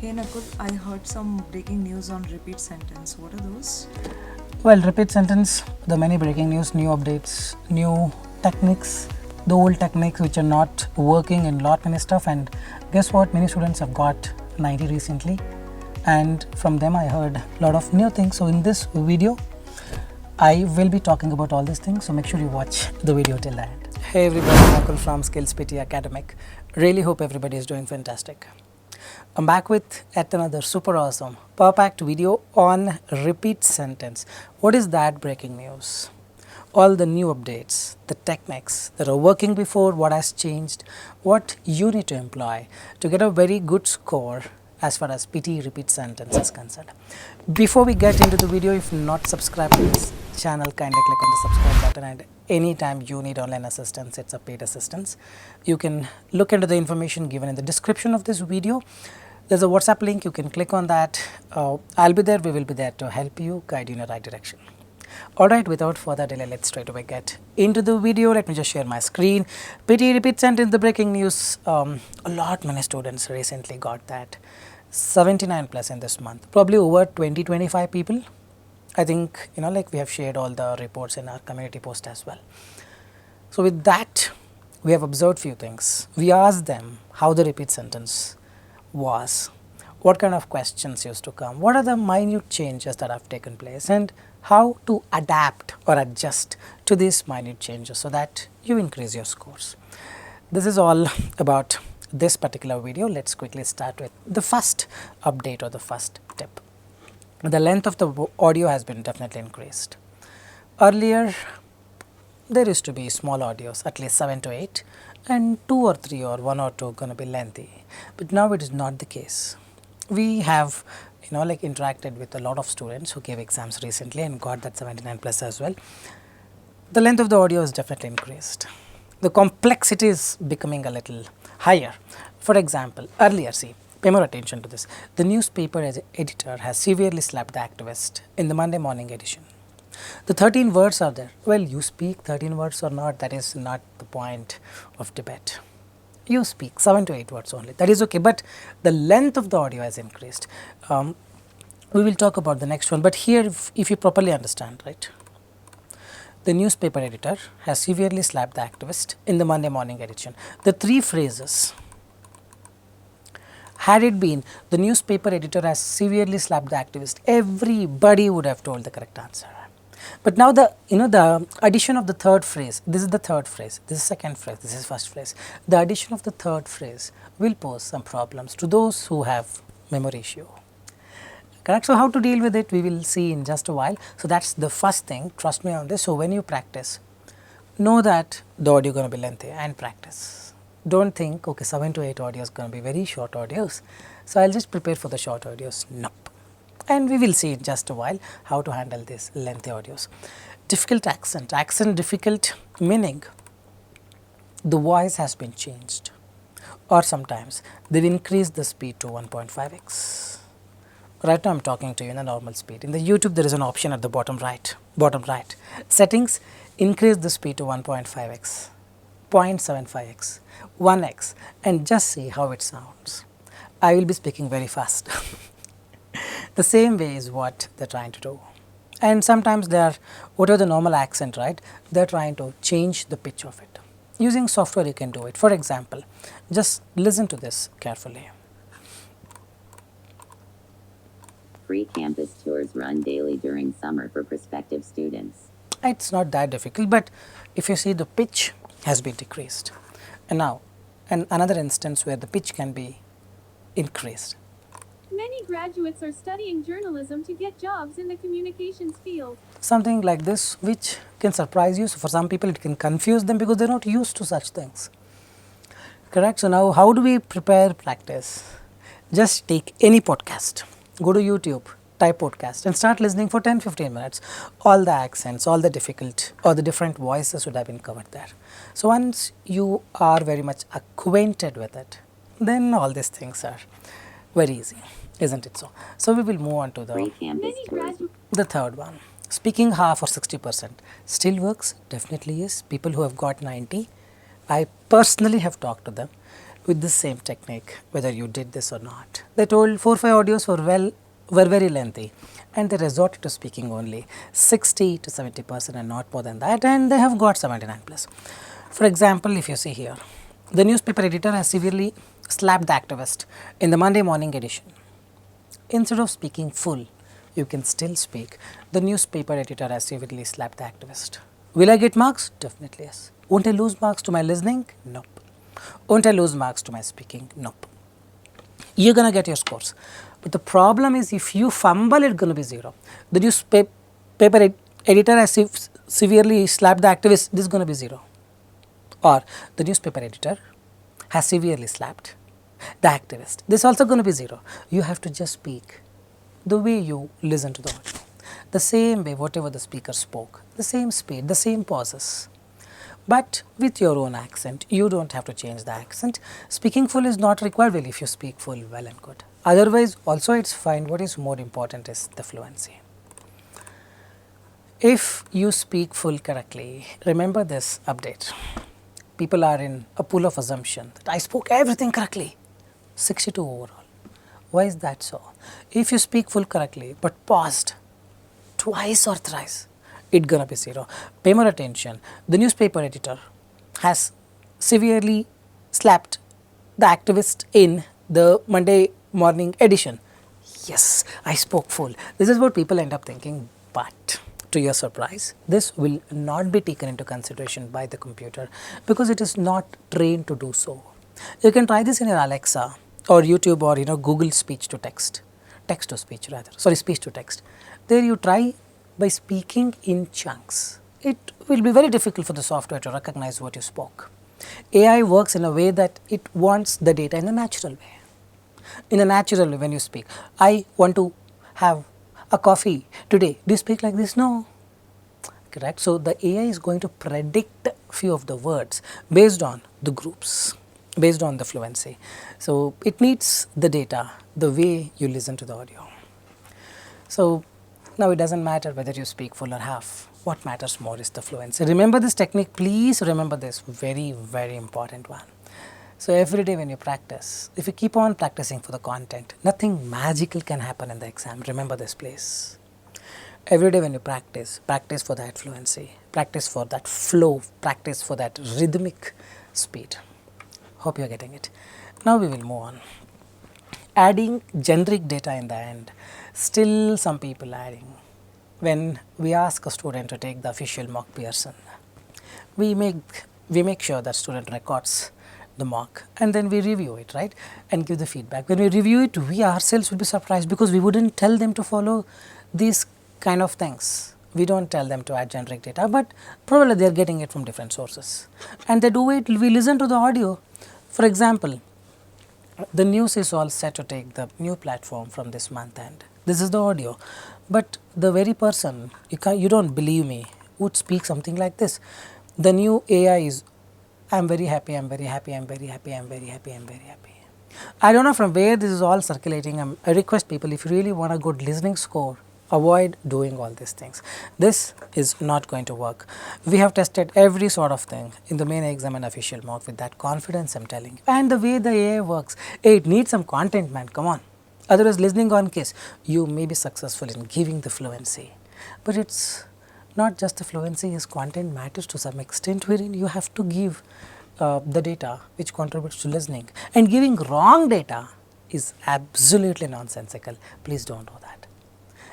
Hey Nakul, I heard some breaking news on repeat sentence. What are those? Well, repeat sentence, the many breaking news, new updates, new techniques, the old techniques which are not working in lot many stuff. And guess what? Many students have got 90 recently, and from them I heard a lot of new things. So in this video, I will be talking about all these things. So make sure you watch the video till the end. Hey everybody, Nakul from SKILLS PTE ACADEMIC. Really hope everybody is doing fantastic. I'm back with yet another super awesome, power-packed video on repeat sentence. What is that breaking news? All the new updates, the techniques that are working before, what has changed, what you need to employ to get a very good score as far as PTE repeat sentence is concerned. Before we get into the video, if not subscribed to this channel, kindly click on the subscribe button, and anytime you need online assistance, it's a paid assistance. You can look into the information given in the description of this video. There's a WhatsApp link, you can click on that. I'll be there, we will be there to help you, guide you in the right direction. Alright, without further delay, let's straight away get into the video. Let me just share my screen. PTE repeat sentence, the breaking news. A lot many students recently got that. 79 plus in this month, probably over 20-25 people. I think, like we have shared all the reports in our community post as well. So with that, we have observed few things. We asked them how the repeat sentence was, what kind of questions used to come, what are the minute changes that have taken place, and how to adapt or adjust to these minute changes so that you increase your scores. This is all about this particular video. Let's quickly start with the first update or the first tip. The length of the audio has been definitely increased. Earlier, there used to be small audios, at least 7 to 8, and 2 or 3 or 1 or 2 going to be lengthy. But now it is not the case. We have, interacted with a lot of students who gave exams recently and got that 79 plus as well. The length of the audio is definitely increased. The complexity is becoming a little higher. For example, earlier, pay more attention to this. The newspaper editor has severely slapped the activist in the Monday morning edition. The 13 words are there. Well, you speak 13 words or not, that is not the point of debate. You speak 7 to 8 words only, that is okay, but the length of the audio has increased. We will talk about the next one, but here if you properly understand, right? The newspaper editor has severely slapped the activist in the Monday morning edition. The 3 phrases, had it been the newspaper editor has severely slapped the activist, everybody would have told the correct answer. But now the addition of the third phrase, this is the third phrase, this is second phrase, this is first phrase. The addition of the third phrase will pose some problems to those who have memory issue. Correct? So how to deal with it, we will see in just a while. So that's the first thing, trust me on this. So when you practice, know that the audio going to be lengthy and practice. Don't think, okay, 7 to 8 audio is going to be very short audios, so I'll just prepare for the short audios. Nope. And we will see in just a while how to handle these lengthy audios. Difficult accent, difficult meaning the voice has been changed, or sometimes they've increased the speed to 1.5x. Right now I'm talking to you in a normal speed. In the YouTube there is an option at the bottom right, settings, increase the speed to 1.5x, 0.75x, 1x, and just see how it sounds. I will be speaking very fast. The same way is what they are trying to do. And sometimes they are, whatever the normal accent, right, they are trying to change the pitch of it. Using software you can do it. For example, just listen to this carefully. Free campus tours run daily during summer for prospective students. It's not that difficult, but if you see, the pitch has been decreased. And now, another instance where the pitch can be increased. Many graduates are studying journalism to get jobs in the communications field. Something like this which can surprise you. So for some people it can confuse them because they are not used to such things. Correct? So now how do we prepare practice? Just take any podcast, go to YouTube, type podcast and start listening for 10-15 minutes. All the accents, all the difficult or the different voices would have been covered there. So once you are very much acquainted with it, then all these things are very easy, isn't it so? So we will move on to the third one. Speaking half or 60% still works, definitely yes. People who have got 90, I personally have talked to them. with this same technique, whether you did this or not. They told 4-5 audios were very lengthy, and they resorted to speaking only 60 to 70% and not more than that, and they have got 79 plus. For example, if you see here, the newspaper editor has severely slapped the activist in the Monday morning edition. Instead of speaking full, you can still speak. The newspaper editor has severely slapped the activist. Will I get marks? Definitely yes. Won't I lose marks to my listening? Nope. Won't I lose marks to my speaking? Nope. You're going to get your scores. But the problem is, if you fumble, it's going to be 0. The newspaper editor has severely slapped the activist, this is going to be 0. Or the newspaper editor has severely slapped the activist, this is also going to be 0. You have to just speak the way you listen to the audio, the same way whatever the speaker spoke, the same speed, the same pauses, but with your own accent. You don't have to change the accent. Speaking full is not required. Well, if you speak full, well and good. Otherwise also it's fine. What is more important is the fluency. If you speak full correctly, remember this update. People are in a pool of assumption that I spoke everything correctly, 62 overall. Why is that so? If you speak full correctly but paused twice or thrice, it's gonna be 0. Pay more attention. The newspaper editor has severely slapped the activist in the Monday morning edition. Yes, I spoke full. This is what people end up thinking, but to your surprise, this will not be taken into consideration by the computer because it is not trained to do so. You can try this in your Alexa or YouTube or Google speech to text to speech rather, sorry, speech to text. There you try by speaking in chunks. It will be very difficult for the software to recognize what you spoke. AI works in a way that it wants the data in a natural way. In a natural way, when you speak, I want to have a coffee today. Do you speak like this? No. Correct. So the AI is going to predict few of the words based on the groups, based on the fluency. So it needs the data, the way you listen to the audio. So now it doesn't matter whether you speak full or half. What matters more is the fluency. Remember this technique, please remember this, very, very important one. So every day when you practice, if you keep on practicing for the content, nothing magical can happen in the exam. Remember this, please. Every day when you practice, practice for that fluency, practice for that flow, practice for that rhythmic speed. Hope you are getting it. Now we will move on. Adding generic data in the end, still some people adding. When we ask a student to take the official mock Pearson, we make sure that student records the mock and then we review it, right, and give the feedback. When we review it, we ourselves will be surprised because we wouldn't tell them to follow these kind of things. We don't tell them to add generic data, but probably they are getting it from different sources and they do it. We listen to the audio. For example, the news is all set to take the new platform from this month end. This is the audio, but the very person, you don't believe me, would speak something like this. The new AI is, I'm very happy, I'm very happy, I'm very happy, I'm very happy, I'm very happy. I don't know from where this is all circulating. I request people, if you really want a good listening score, avoid doing all these things. This is not going to work. We have tested every sort of thing in the main exam and official mock with that confidence, I'm telling you. And the way the AI works, it needs some content, man, come on. Otherwise, listening on case, you may be successful in giving the fluency. But it's not just the fluency, his content matters to some extent, wherein you have to give the data which contributes to listening. And giving wrong data is absolutely nonsensical. Please don't do that.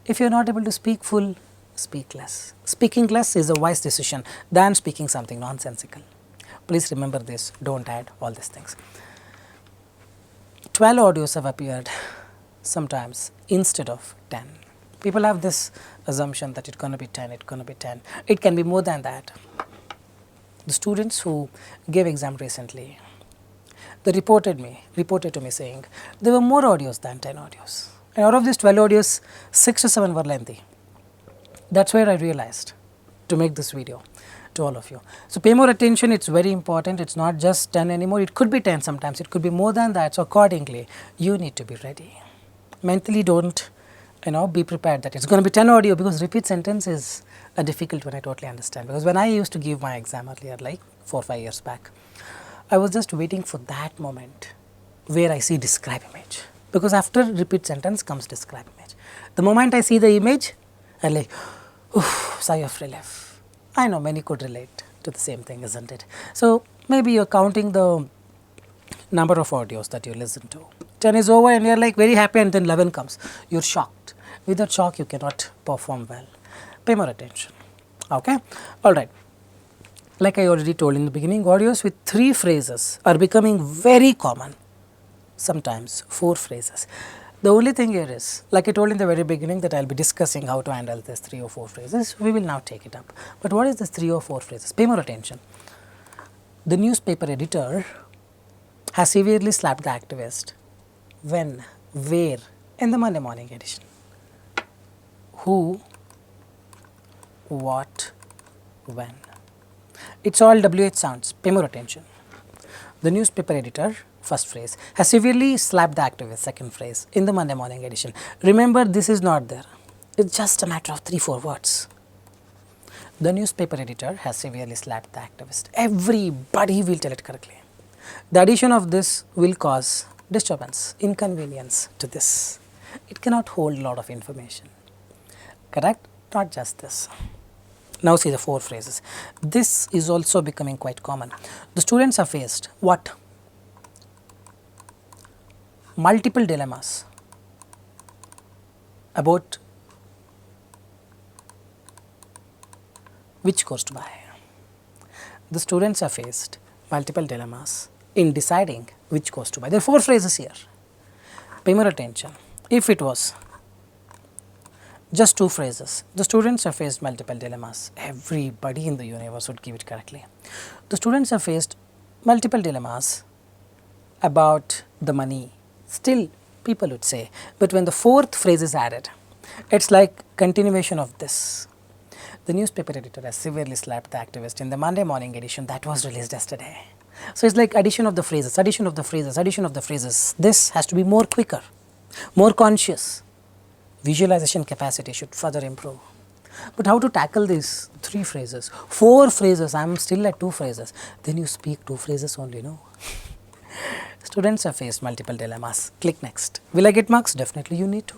If you are not able to speak full, speak less. Speaking less is a wise decision than speaking something nonsensical. Please remember this, don't add all these things. 12 audios have appeared sometimes instead of 10. People have this assumption that it's going to be 10, it's going to be 10. It can be more than that. The students who gave exam recently, they reported to me saying there were more audios than 10 audios. And out of these 12 audios, 6 to 7 were lengthy. That's where I realized to make this video to all of you. So pay more attention, it's very important. It's not just 10 anymore, it could be 10 sometimes, it could be more than that. So accordingly, you need to be ready. Mentally don't, be prepared that it's going to be 10 audio, because repeat sentence is a difficult one, I totally understand. Because when I used to give my exam earlier, like 4 or 5 years back, I was just waiting for that moment where I see describe image, because after repeat sentence comes describe image. The moment I see the image, I like, oof, sigh of relief. I know many could relate to the same thing, isn't it? So maybe you're counting the number of audios that you listen to. 10 is over and you're like very happy, and then 11 comes. You're shocked. Without shock, you cannot perform well. Pay more attention. Okay? Alright. Like I already told in the beginning, audios with 3 phrases are becoming very common. Sometimes 4 phrases. The only thing here is, like I told in the very beginning, that I will be discussing how to handle this 3 or 4 phrases. We will now take it up. But what is this 3 or 4 phrases? Pay more attention. The newspaper editor has severely slapped the activist. When? Where? In the Monday morning edition. Who? What? When? It's all WH sounds. Pay more attention. The newspaper editor, first phrase, has severely slapped the activist, second phrase, in the Monday morning edition. Remember, this is not there. It's just a matter of 3-4 words. The newspaper editor has severely slapped the activist. Everybody will tell it correctly. The addition of this will cause disturbance, inconvenience to this. It cannot hold a lot of information. Correct? Not just this. Now see the 4 phrases. This is also becoming quite common. The students are faced what? Multiple dilemmas about which course to buy. The students are faced multiple dilemmas in deciding which course to buy. There are 4 phrases here. Pay more attention. If it was just 2 phrases, the students are faced multiple dilemmas. Everybody in the universe would give it correctly. The students are faced multiple dilemmas about the money. Still, people would say, but when the 4th phrase is added, it's like continuation of this. The newspaper editor has severely slapped the activist in the Monday morning edition that was released yesterday. So it's like addition of the phrases, addition of the phrases, addition of the phrases. This has to be more quicker, more conscious. Visualization capacity should further improve. But how to tackle these 3 phrases? 4 phrases, I am still at 2 phrases. Then you speak 2 phrases only, no? Students have faced multiple dilemmas. Click next. Will I get marks? Definitely you need to.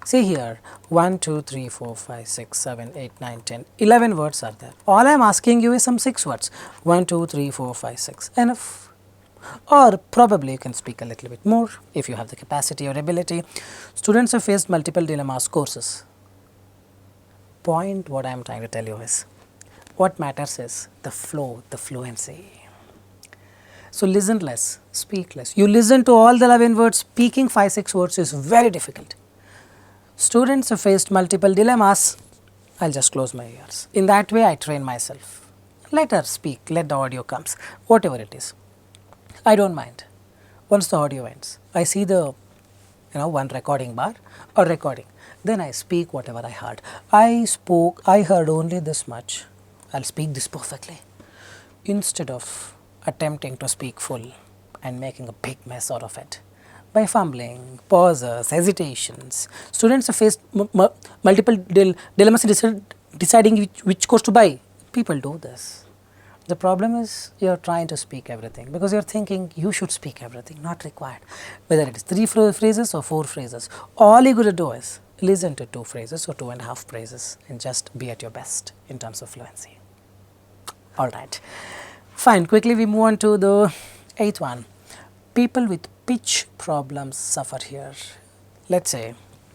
See here, 1, 2, 3, 4, 5, 6, 7, 8, 9, 10, 11 words are there. All I am asking you is some 6 words. 1, 2, 3, 4, 5, 6. Enough. Or probably you can speak a little bit more if you have the capacity or ability. Students have faced multiple dilemmas courses. Point what I am trying to tell you is, what matters is the flow, the fluency. So listen less, speak less. You listen to all the 11 words, speaking 5-6 words is very difficult. Students have faced multiple dilemmas. I'll just close my ears. In that way I train myself. Let her speak, let the audio comes, whatever it is. I don't mind. Once the audio ends, I see the one recording bar or recording. Then I speak whatever I heard. I heard only this much. I'll speak this perfectly. Instead of attempting to speak full and making a big mess out of it. By fumbling, pauses, hesitations. Students have faced multiple dilemmas in deciding which course to buy. People do this. The problem is you are trying to speak everything because you are thinking you should speak everything, not required. Whether it is 3 phrases or 4 phrases, all you got to do is listen to 2 phrases or 2.5 phrases and just be at your best in terms of fluency. Alright, fine. Quickly we move on to the 8th one. People with pitch problems suffer here. Let's say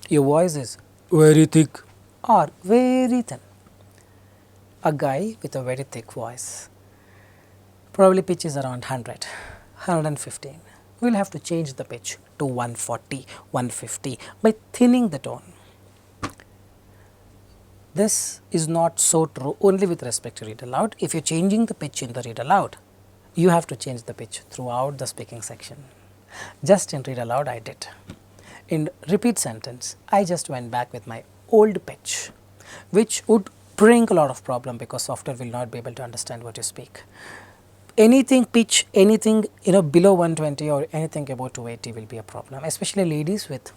your voice is very thick or very thin. A guy with a very thick voice, probably pitch is around 100, 115. We'll have to change the pitch to 140, 150 by thinning the tone. This is not so true only with respect to read aloud. If you're changing the pitch in the read aloud, you have to change the pitch throughout the speaking section. Just in read aloud I did. In repeat sentence, I just went back with my old pitch, which would bring a lot of problem because software will not be able to understand what you speak. Anything pitch, anything below 120 or anything above 280 will be a problem, especially ladies with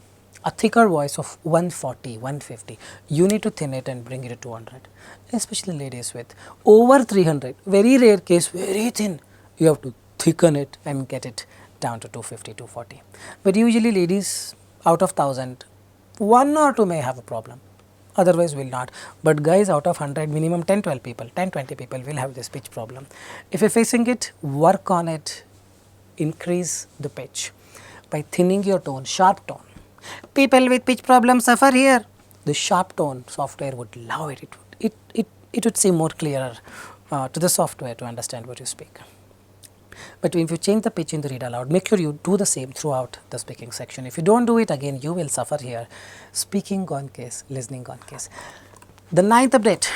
a thicker voice of 140, 150. You need to thin it and bring it to 200, especially ladies with over 300, very rare case, very thin. You have to thicken it and get it down to 250, 240. But usually ladies, out of 1000, 1 or 2 may have a problem, otherwise will not. But guys, out of 100, minimum 10, 12 people, 10, 20 people will have this pitch problem. If you're facing it, work on it, increase the pitch by thinning your tone, sharp tone. People with pitch problems suffer here. The sharp tone software would love it. It would seem more clearer to the software to understand what you speak. But if you change the pitch in the read aloud, make sure you do the same throughout the speaking section. If you don't do it, again you will suffer here. Speaking gone case, listening gone case. The 9th update,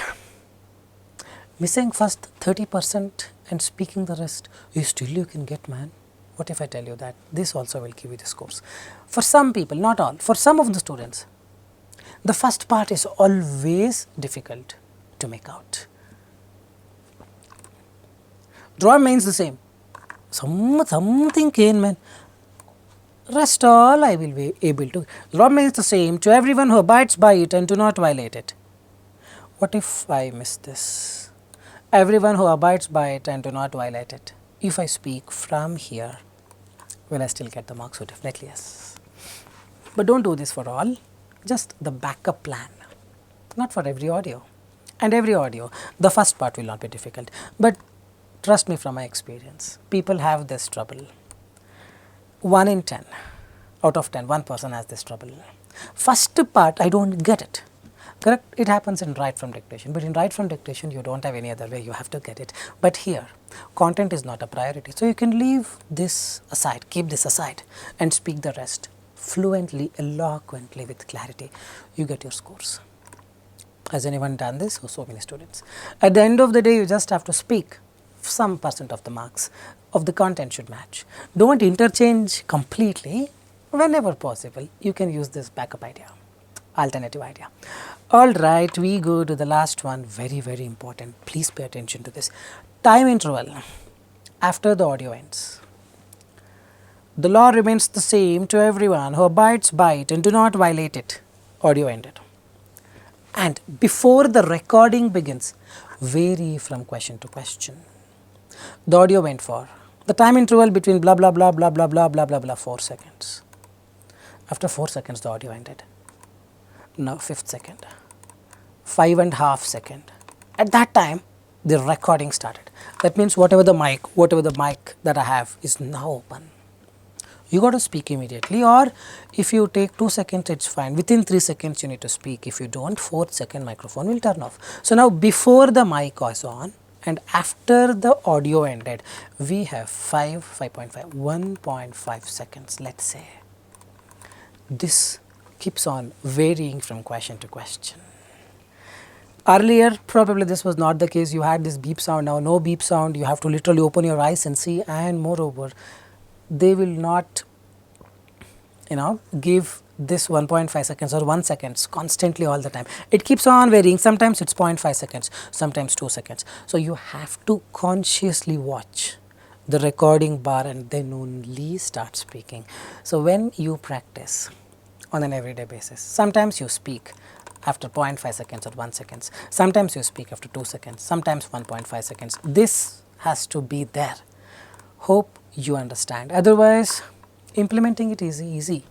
missing first 30% and speaking the rest, still you can get, man. What if I tell you that this also will give you the scores? For some people, not all, for some of the students, the first part is always difficult to make out. Draw means the same. Something came, man. Rest all I will be able to. Draw means the same to everyone who abides by it and do not violate it. What if I miss this? Everyone who abides by it and do not violate it. If I speak from here, will I still get the marks? So definitely yes. But don't do this for all. Just the backup plan. Not for every audio. And every audio, the first part will not be difficult. But trust me from my experience, people have this trouble. 1 in 10, out of 10, one person has this trouble. First part, I don't get it. Correct? It happens in right from dictation. But in right from dictation, you don't have any other way. You have to get it. But here, content is not a priority. So you can leave this aside, keep this aside, and speak the rest fluently, eloquently, with clarity. You get your scores. Has anyone done this? Oh, so many students. At the end of the day, you just have to speak. Some percent of the marks of the content should match. Don't interchange completely. Whenever possible, you can use this backup idea, alternative idea. All right, we go to the last one. Very, very important. Please pay attention to this. Time interval after the audio ends. The law remains the same to everyone who abides by it and do not violate it. Audio ended. And before the recording begins, vary from question to question. The audio went for the time interval between blah blah blah blah blah blah blah blah blah 4 seconds. After 4 seconds, the audio ended. Now 5th second, 5.5 second. At that time, the recording started. That means whatever the mic that I have is now open. You got to speak immediately, or if you take 2 seconds, it's fine. Within 3 seconds, you need to speak. If you don't, 4th second microphone will turn off. So now before the mic was on and after the audio ended, we have 1.5 seconds, let's say. This keeps on varying from question to question. Earlier, probably this was not the case. You had this beep sound. Now no beep sound. You have to literally open your eyes and see, and moreover, they will not, give this 1.5 seconds or 1 second constantly all the time. It keeps on varying. Sometimes it's 0.5 seconds, sometimes 2 seconds. So you have to consciously watch the recording bar and then only start speaking. So when you practice on an everyday basis, sometimes you speak after 0.5 seconds or 1 second. Sometimes you speak after 2 seconds, sometimes 1.5 seconds. This has to be there. Hope you understand. Otherwise, implementing it is easy.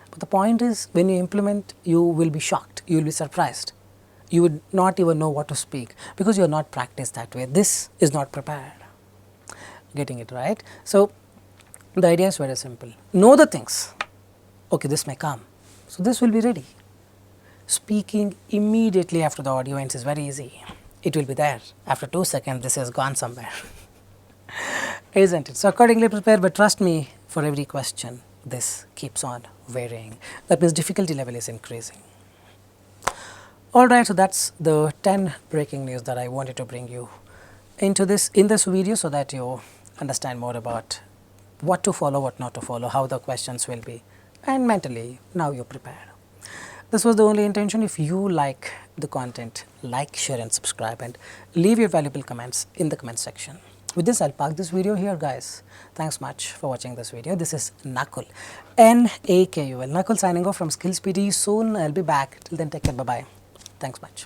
But the point is, when you implement, you will be shocked. You will be surprised. You would not even know what to speak because you are not practiced that way. This is not prepared. Getting it right? So, the idea is very simple. Know the things. Okay, this may come. So, this will be ready. Speaking immediately after the audio ends is very easy. It will be there. After 2 seconds, this has gone somewhere. Isn't it? So, accordingly prepare, but trust me, for every question, this keeps on varying. That means difficulty level is increasing. Alright, so that's the 10 breaking news that I wanted to bring you in this video so that you understand more about what to follow, what not to follow, how the questions will be, and mentally, now you're prepared. This was the only intention. If you like the content, like, share and subscribe and leave your valuable comments in the comment section. With this, I'll park this video here, guys. Thanks much for watching this video. This is Nakul, Nakul. Nakul signing off from SKILLS PTE. Soon I'll be back. Till then, take care. Bye-bye. Thanks much.